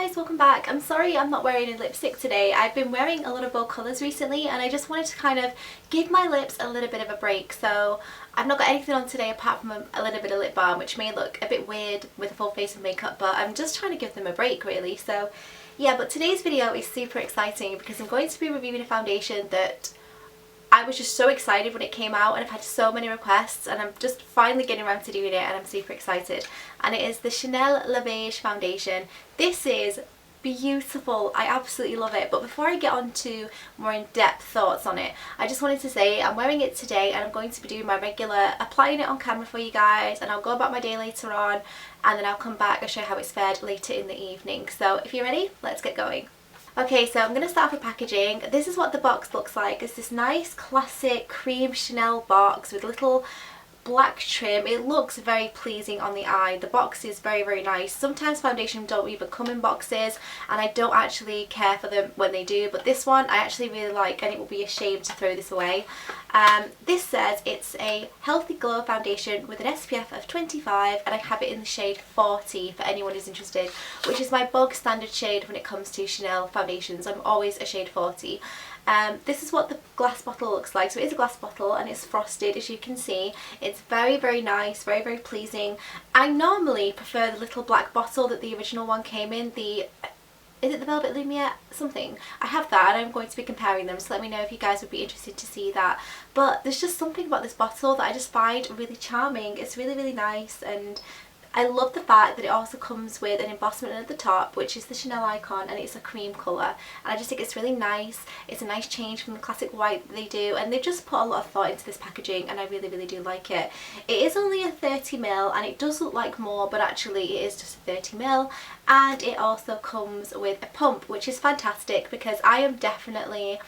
guys, welcome back. I'm sorry I'm not wearing a lipstick today. I've been wearing a lot of bold colours recently and I just wanted to kind of give my lips a little bit of a break. So I've not got anything on today apart from a little bit of lip balm, which may look a bit weird with a full face of makeup, but I'm just trying to give them a break really. So yeah, but today's video is super exciting because I'm going to be reviewing a foundation that I was just so excited when it came out, and I've had so many requests and I'm just finally getting around to doing it and I'm super excited. And it is the Chanel Le Beige foundation. This is beautiful. I absolutely love it. But before I get on to more in-depth thoughts on it, I just wanted to say I'm wearing it today and I'm going to be doing my regular applying it on camera for you guys, and I'll go about my day later on and then I'll come back and show you how it's fared later in the evening. So if you're ready, let's get going. Okay, so I'm going to start off with packaging. This is what the box looks like. It's this nice classic cream Chanel box with little black trim. It looks very pleasing on the eye. The box is very, very nice. Sometimes foundation don't even come in boxes and I don't actually care for them when they do, but this one I actually really like and it would be a shame to throw this away. This says it's a healthy glow foundation with an SPF of 25 and I have it in the shade 40 for anyone who's interested, which is my bog standard shade when it comes to Chanel foundations. I'm always a shade 40. This is what the glass bottle looks like. So it is a glass bottle and it's frosted, as you can see. It's very, very nice, very, very pleasing. I normally prefer the little black bottle that the original one came in. Is it the Velvet Lumiere something? I have that and I'm going to be comparing them, so let me know if you guys would be interested to see that. But there's just something about this bottle that I just find really charming. It's really, really nice, and I love the fact that it also comes with an embossment at the top, which is the Chanel icon, and it's a cream colour. And I just think it's really nice. It's a nice change from the classic white that they do, and they've just put a lot of thought into this packaging and I really, really do like it. It is only a 30ml and it does look like more, but actually it is just a 30ml. And it also comes with a pump, which is fantastic because I am definitely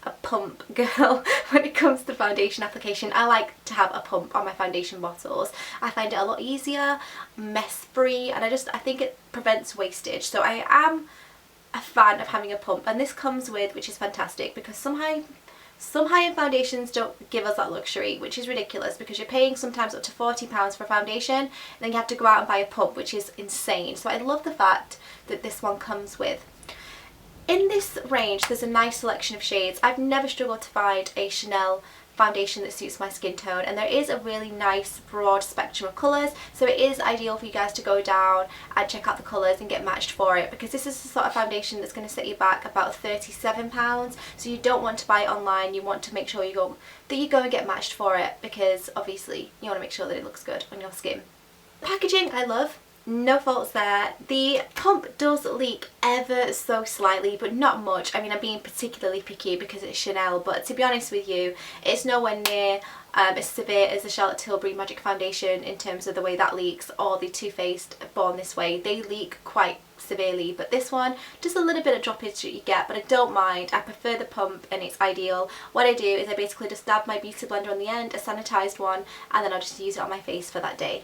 a pump girl when it comes to foundation application. I like to have a pump on my foundation bottles. I find it a lot easier, mess free, and I think it prevents wastage. So I am a fan of having a pump, and this comes with, which is fantastic because some high-end foundations don't give us that luxury, which is ridiculous because you're paying sometimes up to £40 for a foundation and then you have to go out and buy a pump, which is insane. So I love the fact that this one comes with. In this range there's a nice selection of shades. I've never struggled to find a Chanel foundation that suits my skin tone, and there is a really nice broad spectrum of colours, so it is ideal for you guys to go down and check out the colours and get matched for it, because this is the sort of foundation that's going to set you back about £37. So you don't want to buy it online. You want to make sure you go and get matched for it, because obviously you want to make sure that it looks good on your skin. Packaging I love. No faults there. The pump does leak ever so slightly, but not much. I mean, I'm being particularly picky because it's Chanel, but to be honest with you, it's nowhere near as severe as the Charlotte Tilbury Magic Foundation in terms of the way that leaks, or the Too Faced Born This Way. They leak quite severely, but this one, just a little bit of droppage that you get, but I don't mind. I prefer the pump and it's ideal. What I do is I basically just dab my beauty blender on the end, a sanitized one, and then I'll just use it on my face for that day.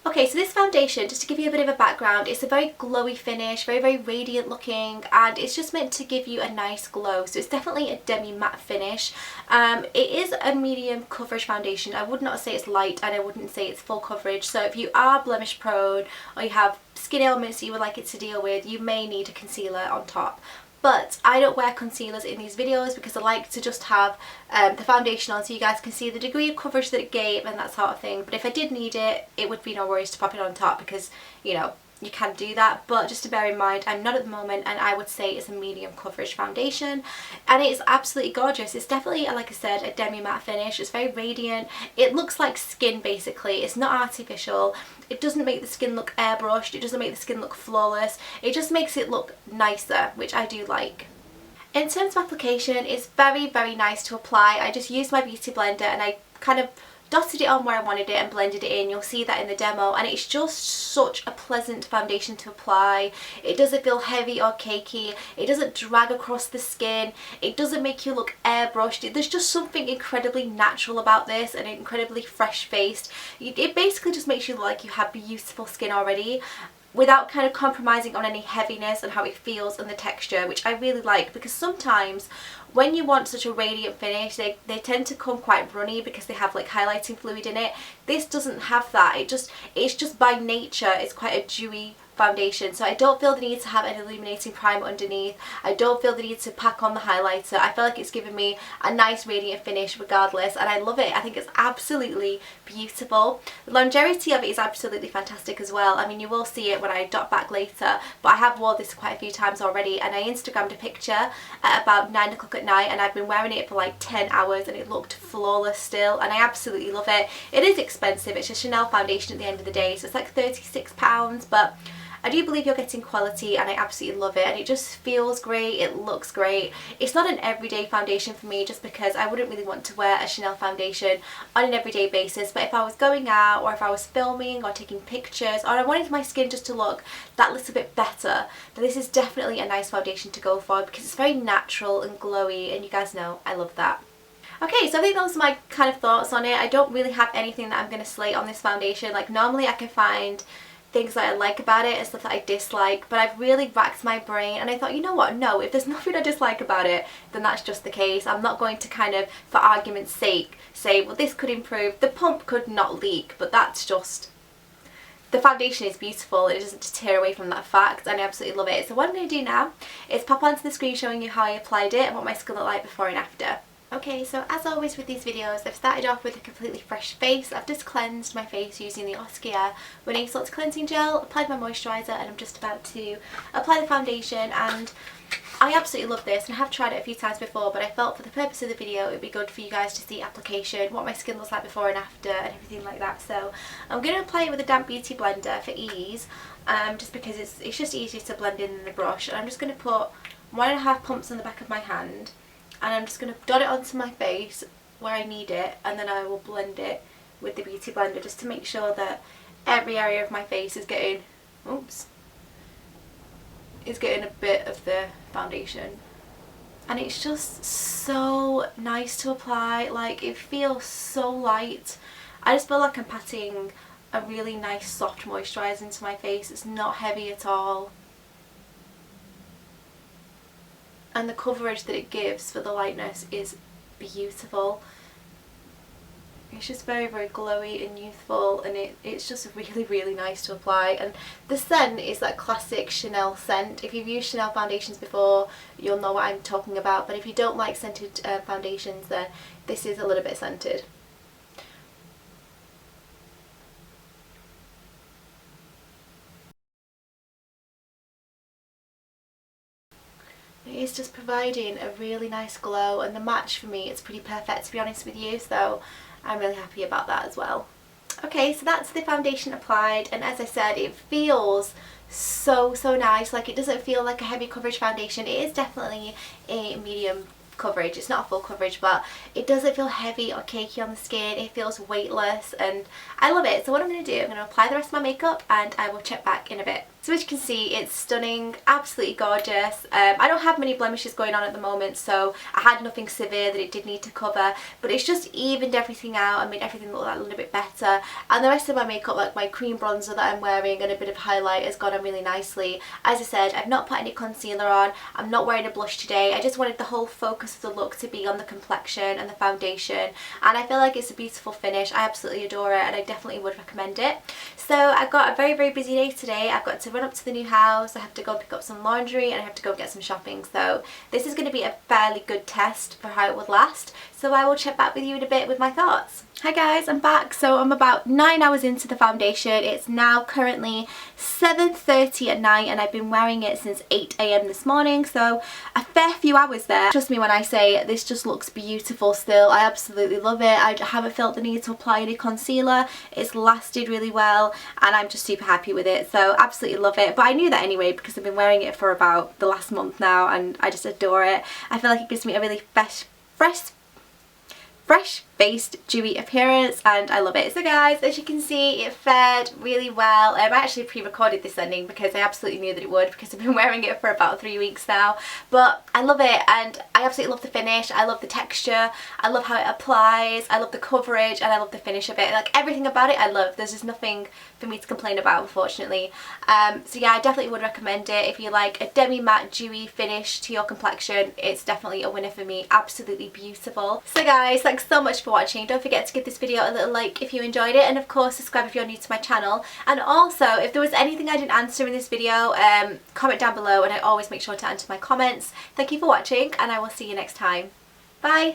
Okay, so this foundation, just to give you a bit of a background, it's a very glowy finish, very, very radiant looking, and it's just meant to give you a nice glow. So it's definitely a demi-matte finish. It is a medium coverage foundation. I would not say it's light and I wouldn't say it's full coverage. So if you are blemish prone or you have skin ailments that you would like it to deal with, you may need a concealer on top. But I don't wear concealers in these videos because I like to just have the foundation on so you guys can see the degree of coverage that it gave and that sort of thing. But if I did need it, it would be no worries to pop it on top because, you know, you can do that. But just to bear in mind, I'm not at the moment, and I would say it's a medium coverage foundation, and it's absolutely gorgeous. It's definitely, like I said, a demi matte finish. It's very radiant. It looks like skin basically. It's not artificial. It doesn't make the skin look airbrushed. It doesn't make the skin look flawless. It just makes it look nicer, which I do like. In terms of application, it's very, very nice to apply. I just used my beauty blender and I kind of dotted it on where I wanted it and blended it in. You'll see that in the demo, and it's just such a pleasant foundation to apply. It doesn't feel heavy or cakey. It doesn't drag across the skin. It doesn't make you look airbrushed. There's just something incredibly natural about this and incredibly fresh faced. It basically just makes you look like you have beautiful skin already, without kind of compromising on any heaviness and how it feels and the texture, which I really like, because sometimes when you want such a radiant finish, they tend to come quite runny because they have like highlighting fluid in it. This doesn't have that. It's just by nature, it's quite a dewy foundation, so I don't feel the need to have an illuminating primer underneath. I don't feel the need to pack on the highlighter. I feel like it's giving me a nice radiant finish regardless, and I love it. I think it's absolutely beautiful. The longevity of it is absolutely fantastic as well. I mean, you will see it when I dot back later, but I have worn this quite a few times already, and I Instagrammed a picture at about 9 o'clock at night, and I've been wearing it for like 10 hours and it looked flawless still, and I absolutely love it. It is expensive, it's a Chanel foundation at the end of the day, so it's like £36, but I do believe you're getting quality, and I absolutely love it, and it just feels great, it looks great. It's not an everyday foundation for me, just because I wouldn't really want to wear a Chanel foundation on an everyday basis, but if I was going out, or if I was filming or taking pictures, or I wanted my skin just to look that little bit better, then this is definitely a nice foundation to go for, because it's very natural and glowy, and you guys know I love that. Okay, so I think those are my kind of thoughts on it. I don't really have anything that I'm going to slate on this foundation. Like, normally I can find things that I like about it and stuff that I dislike, but I've really racked my brain, and I thought, you know what, no, if there's nothing I dislike about it, then that's just the case. I'm not going to kind of, for argument's sake, say, well, this could improve, the pump could not leak, but that's just, the foundation is beautiful, it doesn't deter away from that fact, and I absolutely love it. So what I'm going to do now is pop onto the screen showing you how I applied it and what my skin looked like before and after. Okay, so as always with these videos, I've started off with a completely fresh face. I've just cleansed my face using the Oskia Renaissance Cleansing Gel, applied my moisturiser, and I'm just about to apply the foundation, and I absolutely love this, and I have tried it a few times before, but I felt for the purpose of the video it would be good for you guys to see application, what my skin looks like before and after, and everything like that. So I'm going to apply it with a damp beauty blender for ease, just because it's just easier to blend in than a brush, and I'm just going to put 1.5 pumps on the back of my hand, and I'm just going to dot it onto my face where I need it, and then I will blend it with the beauty blender just to make sure that every area of my face is getting, a bit of the foundation. And it's just so nice to apply, like it feels so light. I just feel like I'm patting a really nice soft moisturiser into my face. It's not heavy at all. And the coverage that it gives for the lightness is beautiful. It's just very, very glowy and youthful, and it's just really, really nice to apply. And the scent is that classic Chanel scent. If you've used Chanel foundations before, you'll know what I'm talking about, but if you don't like scented foundations, then this is a little bit scented. It is just providing a really nice glow, and the match for me, it's pretty perfect to be honest with you, so I'm really happy about that as well. Okay, so that's the foundation applied, and as I said, it feels so nice. Like, it doesn't feel like a heavy coverage foundation. It is definitely a medium coverage, it's not a full coverage, but it doesn't feel heavy or cakey on the skin. It feels weightless, and I love it. So what I'm going to do, I'm going to apply the rest of my makeup, and I will check back in a bit. So as you can see, it's stunning, absolutely gorgeous. I don't have many blemishes going on at the moment, so I had nothing severe that it did need to cover, but it's just evened everything out and made everything look a little bit better. And the rest of my makeup, like my cream bronzer that I'm wearing and a bit of highlight, has gone on really nicely. As I said, I've not put any concealer on, I'm not wearing a blush today. I just wanted the whole focus of the look to be on the complexion and the foundation, and I feel like it's a beautiful finish. I absolutely adore it, and I definitely would recommend it. So I've got a very, very busy day today. I've got to run up to the new house, I have to go pick up some laundry, and I have to go get some shopping. So this is going to be a fairly good test for how it would last. So I will check back with you in a bit with my thoughts. Hi guys, I'm back. So I'm about 9 hours into the foundation. It's now currently 7:30 at night, and I've been wearing it since 8 AM this morning, so a fair few hours there. Trust me when I say this just looks beautiful still. I absolutely love it. I haven't felt the need to apply any concealer. It's lasted really well, and I'm just super happy with it, so absolutely love it. But I knew that anyway because I've been wearing it for about the last month now, and I just adore it. I feel like it gives me a really fresh-faced, dewy appearance, and I love it. So guys, as you can see, it fared really well. I actually pre-recorded this ending because I absolutely knew that it would, because I've been wearing it for about 3 weeks now. But I love it, and I absolutely love the finish. I love the texture, I love how it applies, I love the coverage, and I love the finish of it. Like, everything about it I love. There's just nothing for me to complain about, unfortunately. So yeah, I definitely would recommend it. If you like a demi-matte dewy finish to your complexion, it's definitely a winner for me. Absolutely beautiful. So guys, thanks so much for for watching. Don't forget to give this video a little like if you enjoyed it, and of course subscribe if you're new to my channel. And also, if there was anything I didn't answer in this video, comment down below, and I always make sure to answer my comments. Thank you for watching, and I will see you next time. Bye!